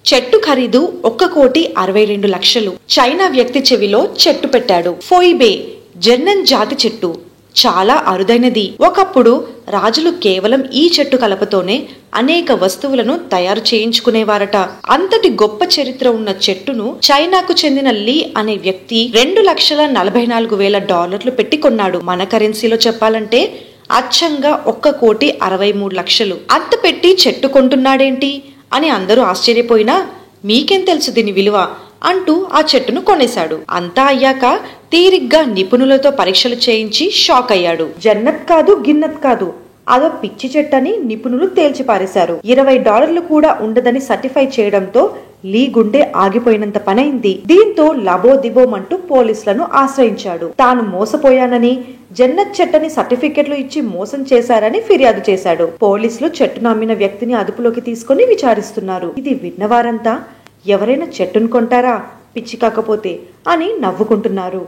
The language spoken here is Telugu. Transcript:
చెట్టు ఖరీదు 1,62,00,000. చైనా వ్యక్తి చెవిలో చెట్టు పెట్టాడు. ఫోయిబే జెన్నన్ జాతి చెట్టు చాలా అరుదైనది. ఒకప్పుడు రాజులు కేవలం ఈ చెట్టు కలపతోనే అనేక వస్తువులను తయారు చేయించుకునేవారట. అంతటి గొప్ప చరిత్ర ఉన్న చెట్టును చైనాకు చెందిన లీ అనే వ్యక్తి $2,44,000 పెట్టి కొన్నాడు. మన కరెన్సీలో చెప్పాలంటే అచ్చంగా 1,63,00,000. అంత పెట్టి చెట్టు కొంటున్నాడేంటి అని అందరూ ఆశ్చర్యపోయినా మీకేం తెలుసు దీని విలువ అంటూ ఆ చెట్టును కొనేశాడు. అంతా అయ్యాక తీరిగ్గా నిపుణులతో పరీక్షలు చేయించి షాక్ అయ్యాడు. జన్నత్ కాదు గిన్నత్ కాదు, అదో పిచ్చి చెట్టని నిపుణులు తేల్చిపారేశారు. $20 కూడా ఉండదని సర్టిఫై చేయడంతో లీ గుండె ఆగిపోయినంత పనైంది. దీంతో లబోదిబోమంటూ పోలీసులను ఆశ్రయించాడు. తాను మోసపోయానని, జన్నత్ చెట్టని సర్టిఫికెట్లు ఇచ్చి మోసం చేశారని ఫిర్యాదు చేశాడు. పోలీసులు చెట్టును అమ్మిన వ్యక్తిని అదుపులోకి తీసుకుని విచారిస్తున్నారు. ఇది విన్నవారంతా ఎవరైనా చెట్టును కొంటారా పిచ్చి కాకపోతే అని నవ్వుకుంటున్నారు.